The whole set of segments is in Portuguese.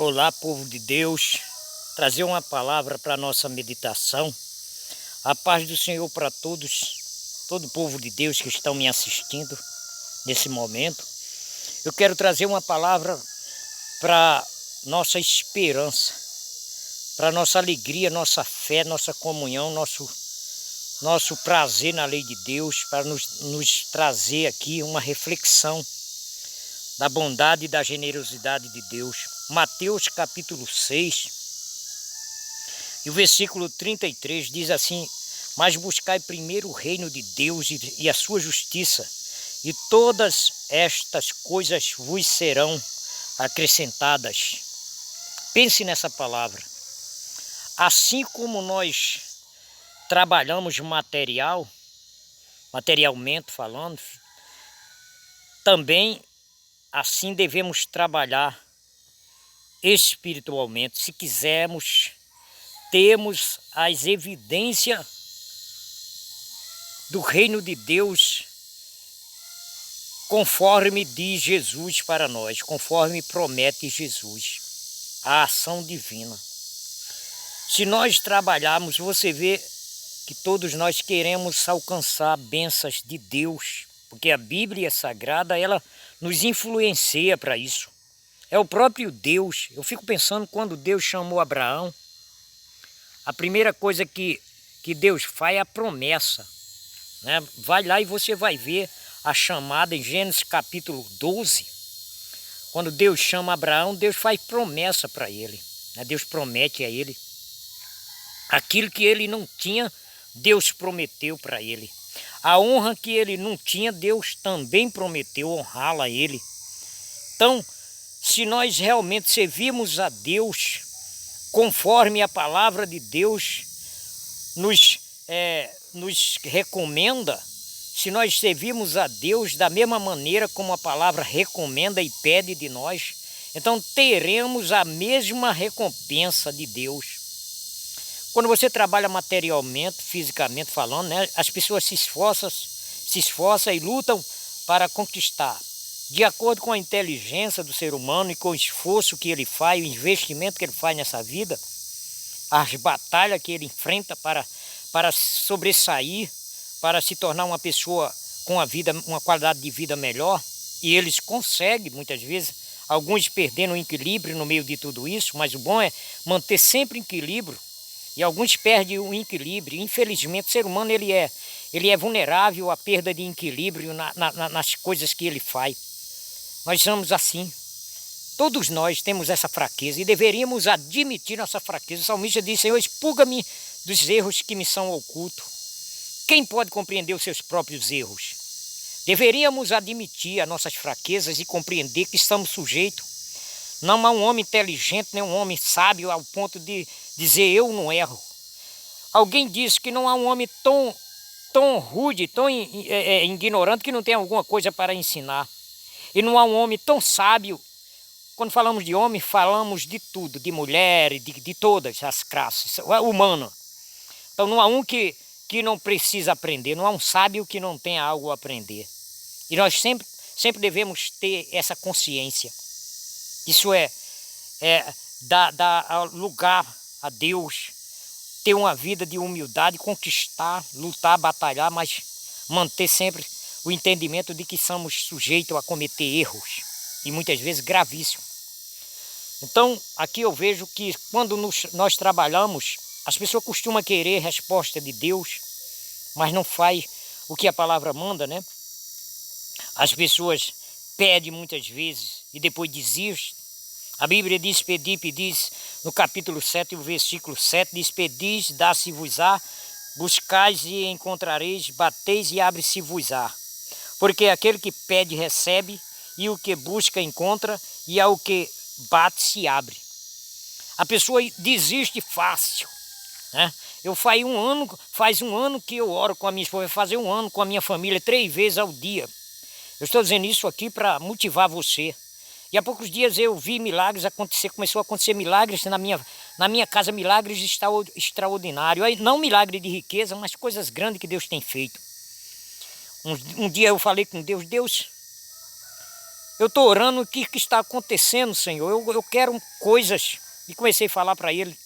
Olá, povo de Deus, trazer uma palavra para a nossa meditação. A paz do Senhor para todos, todo o povo de Deus que estão me assistindo nesse momento. Eu quero trazer uma palavra para nossa esperança, para nossa alegria, nossa fé, nossa comunhão, nosso prazer na lei de Deus, para nos trazer aqui uma reflexão da bondade e da generosidade de Deus. Mateus capítulo 6, e o versículo 33 diz assim: mas buscai primeiro o reino de Deus e a sua justiça, e todas estas coisas vos serão acrescentadas. Pense nessa palavra. Assim como nós trabalhamos materialmente falando, também assim devemos trabalhar espiritualmente, se quisermos termos as evidências do reino de Deus, conforme diz Jesus para nós, conforme promete Jesus, a ação divina. Se nós trabalharmos, você vê que todos nós queremos alcançar bênçãos de Deus, porque a Bíblia Sagrada, ela nos influencia para isso. É o próprio Deus. Eu fico pensando, quando Deus chamou Abraão, a primeira coisa que Deus faz é a promessa, né? Vai lá e você vai ver a chamada em Gênesis capítulo 12. Quando Deus chama Abraão, Deus faz promessa para ele, né? Deus promete a ele aquilo que ele não tinha, Deus prometeu para ele. A honra que ele não tinha, Deus também prometeu honrá-la a ele. Então, se nós realmente servirmos a Deus conforme a palavra de Deus nos recomenda, se nós servirmos a Deus da mesma maneira como a palavra recomenda e pede de nós, então teremos a mesma recompensa de Deus. Quando você trabalha materialmente, fisicamente falando, né, as pessoas se esforçam e lutam para conquistar. De acordo com a inteligência do ser humano e com o esforço que ele faz, o investimento que ele faz nessa vida, as batalhas que ele enfrenta para sobressair, para se tornar uma pessoa com uma qualidade de vida melhor, e eles conseguem muitas vezes, alguns perdendo o equilíbrio no meio de tudo isso, mas o bom é manter sempre equilíbrio. E alguns perdem o equilíbrio. Infelizmente, o ser humano ele é vulnerável à perda de equilíbrio nas coisas que ele faz. Nós somos assim. Todos nós temos essa fraqueza e deveríamos admitir nossa fraqueza. O salmista diz: Senhor, expurga-me dos erros que me são ocultos. Quem pode compreender os seus próprios erros? Deveríamos admitir as nossas fraquezas e compreender que estamos sujeitos. Não há um homem inteligente, nem um homem sábio ao ponto de dizer eu não erro. Alguém disse que não há um homem tão rude, tão ignorante que não tem alguma coisa para ensinar. E não há um homem tão sábio. Quando falamos de homem, falamos de tudo, de mulher, de todas as classes humanas. Então não há um que não precisa aprender, não há um sábio que não tenha algo a aprender. E nós sempre devemos ter essa consciência. Isso dar lugar a Deus, ter uma vida de humildade, conquistar, lutar, batalhar, mas manter sempre o entendimento de que somos sujeitos a cometer erros, e muitas vezes gravíssimos. Então, aqui eu vejo que quando nós trabalhamos, as pessoas costumam querer resposta de Deus, mas não faz o que a palavra manda, né? As pessoas pedem muitas vezes e depois desistem. A Bíblia diz: pedis, no capítulo 7, o versículo 7, diz: pedis, dá-se-vos-á, buscais e encontrareis, bateis e abre-se-vos-á. Porque aquele que pede recebe, e o que busca encontra, e ao que bate se abre. A pessoa desiste fácil, né? Faz um ano que eu oro com a minha esposa, vai fazer um ano com a minha família, 3 vezes ao dia. Eu estou dizendo isso aqui para motivar você. E há poucos dias eu vi milagres acontecer, começou a acontecer milagres na minha casa, milagres extraordinários. Não milagre de riqueza, mas coisas grandes que Deus tem feito. Um dia eu falei com Deus: Deus, Eu estou orando o que está acontecendo, Senhor. Eu quero coisas. E comecei a falar para ele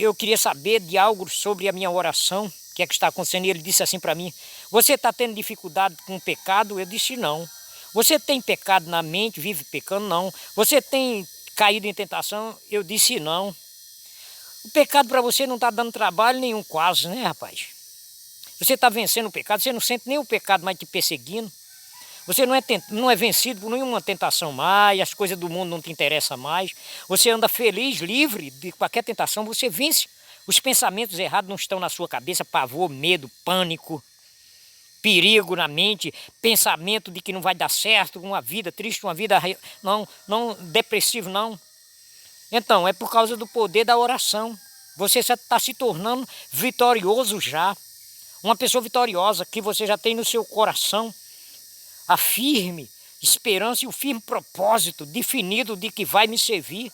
eu queria saber de algo sobre a minha oração, o que é que está acontecendo. E ele disse assim para mim: você está tendo dificuldade com o pecado? Eu disse: não. Você tem pecado na mente, vive pecando? Não. Você tem caído em tentação? Eu disse: não. O pecado para você não está dando trabalho nenhum quase, né, rapaz? Você está vencendo o pecado, você não sente nem o pecado mais te perseguindo. Você não é vencido por nenhuma tentação mais, as coisas do mundo não te interessam mais. Você anda feliz, livre de qualquer tentação, você vence. Os pensamentos errados não estão na sua cabeça, pavor, medo, pânico, perigo na mente, pensamento de que não vai dar certo, uma vida triste, uma vida não depressivo, não. Então, é por causa do poder da oração. Você já está se tornando vitorioso já. Uma pessoa vitoriosa que você já tem no seu coração a firme esperança e o firme propósito definido de que vai me servir,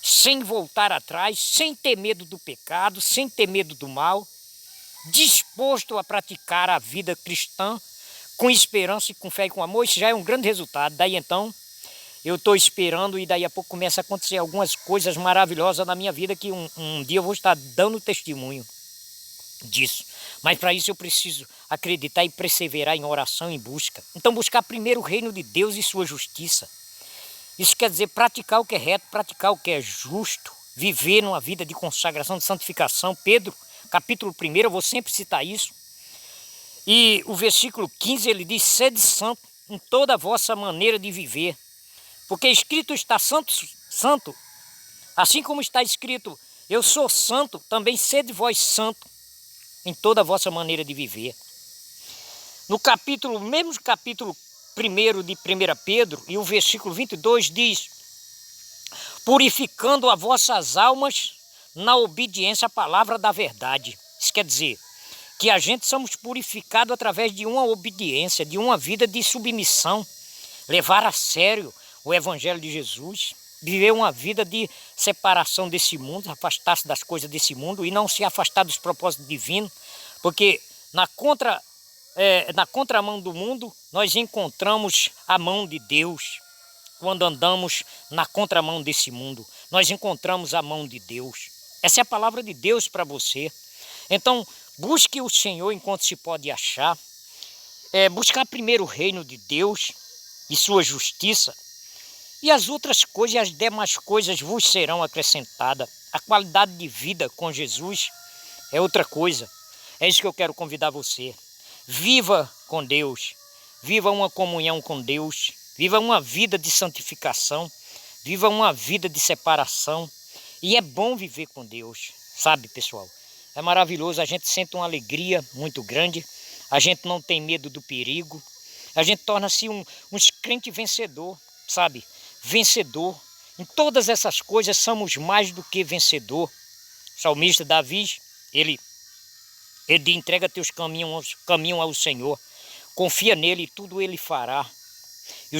sem voltar atrás, sem ter medo do pecado, sem ter medo do mal, disposto a praticar a vida cristã com esperança e com fé e com amor. Isso já é um grande resultado. Daí então, eu estou esperando e daí a pouco começa a acontecer algumas coisas maravilhosas na minha vida que um dia eu vou estar dando testemunho disso. Mas para isso eu preciso acreditar e perseverar em oração e busca. Então buscar primeiro o reino de Deus e sua justiça. Isso quer dizer praticar o que é reto, praticar o que é justo, viver numa vida de consagração, de santificação. Pedro, capítulo 1, eu vou sempre citar isso. E o versículo 15 ele diz: sede santo em toda a vossa maneira de viver, porque escrito está santo, assim como está escrito eu sou santo, também sede vós santo em toda a vossa maneira de viver. No mesmo capítulo 1 de 1 Pedro, e o versículo 22 diz: purificando as vossas almas na obediência à palavra da verdade. Isso quer dizer que a gente somos purificados através de uma obediência, de uma vida de submissão, levar a sério o Evangelho de Jesus, viver uma vida de separação desse mundo, afastar-se das coisas desse mundo e não se afastar dos propósitos divinos, porque na contramão do mundo nós encontramos a mão de Deus. Quando andamos na contramão desse mundo, nós encontramos a mão de Deus. Essa é a palavra de Deus para você. Então, busque o Senhor enquanto se pode achar. Buscar primeiro o reino de Deus e sua justiça, e as outras coisas e as demais coisas vos serão acrescentadas. A qualidade de vida com Jesus é outra coisa. É isso que eu quero convidar você. Viva com Deus, viva uma comunhão com Deus, viva uma vida de santificação, viva uma vida de separação. E é bom viver com Deus, sabe, pessoal? É maravilhoso, a gente sente uma alegria muito grande, a gente não tem medo do perigo, a gente torna-se um crente vencedor, sabe? Vencedor. Em todas essas coisas somos mais do que vencedor. O salmista Davi, ele entrega teus caminhos ao Senhor, confia nele e tudo ele fará. E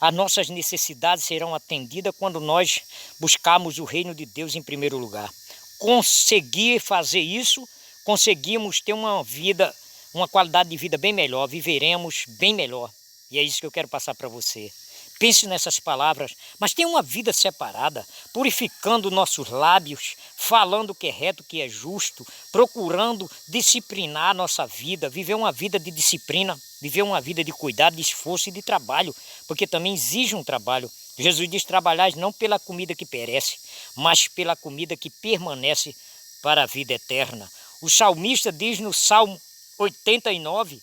as nossas necessidades serão atendidas quando nós buscarmos o reino de Deus em primeiro lugar. Conseguir fazer isso, conseguimos ter uma qualidade de vida bem melhor, viveremos bem melhor. E é isso que eu quero passar para você. Pense nessas palavras, mas tenha uma vida separada, purificando nossos lábios, falando o que é reto, o que é justo, procurando disciplinar a nossa vida, viver uma vida de disciplina, viver uma vida de cuidado, de esforço e de trabalho, porque também exige um trabalho. Jesus diz: trabalhar não pela comida que perece, mas pela comida que permanece para a vida eterna. O salmista diz no Salmo 89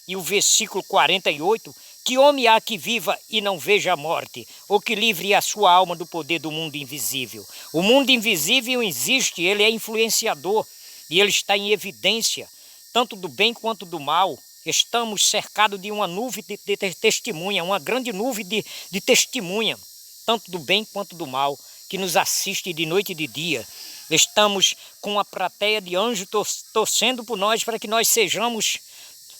e o versículo 48, que homem há que viva e não veja a morte, ou que livre a sua alma do poder do mundo invisível. O mundo invisível existe, ele é influenciador e ele está em evidência, tanto do bem quanto do mal. Estamos cercados de uma nuvem de testemunha, uma grande nuvem de testemunha, tanto do bem quanto do mal, que nos assiste de noite e de dia. Estamos com uma plateia de anjos torcendo por nós para que nós sejamos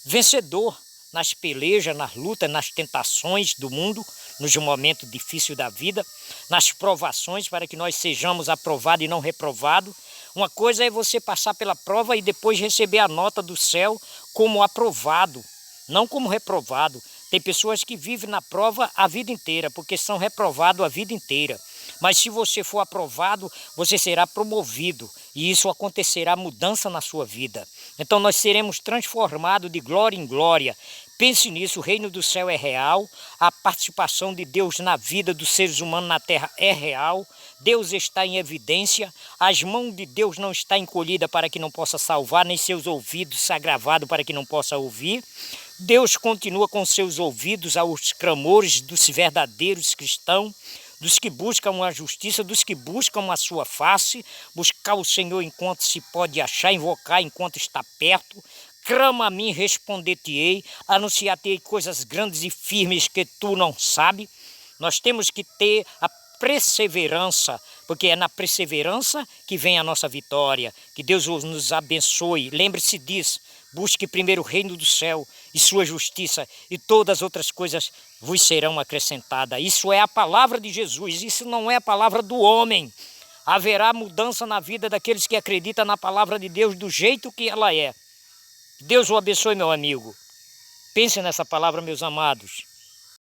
vencedor nas pelejas, nas lutas, nas tentações do mundo, nos momentos difíceis da vida, nas provações, para que nós sejamos aprovados e não reprovados. Uma coisa é você passar pela prova e depois receber a nota do céu como aprovado, não como reprovado. Tem pessoas que vivem na prova a vida inteira, porque são reprovados a vida inteira. Mas se você for aprovado, você será promovido. E isso acontecerá mudança na sua vida. Então nós seremos transformados de glória em glória. Pense nisso, o reino do céu é real. A participação de Deus na vida dos seres humanos na terra é real. Deus está em evidência. As mãos de Deus não estão encolhidas para que não possa salvar, nem seus ouvidos agravados para que não possa ouvir. Deus continua com seus ouvidos aos clamores dos verdadeiros cristãos, dos que buscam a justiça, dos que buscam a sua face, buscar o Senhor enquanto se pode achar, invocar enquanto está perto. Clama a mim, responder-te-ei, anunciar-te-ei coisas grandes e firmes que tu não sabes. Nós temos que ter a perseverança, porque é na perseverança que vem a nossa vitória. Que Deus nos abençoe. Lembre-se disso. Busque primeiro o reino do céu e sua justiça, e todas as outras coisas vos serão acrescentadas. Isso é a palavra de Jesus, isso não é a palavra do homem. Haverá mudança na vida daqueles que acreditam na palavra de Deus do jeito que ela é. Deus o abençoe, meu amigo. Pense nessa palavra, meus amados.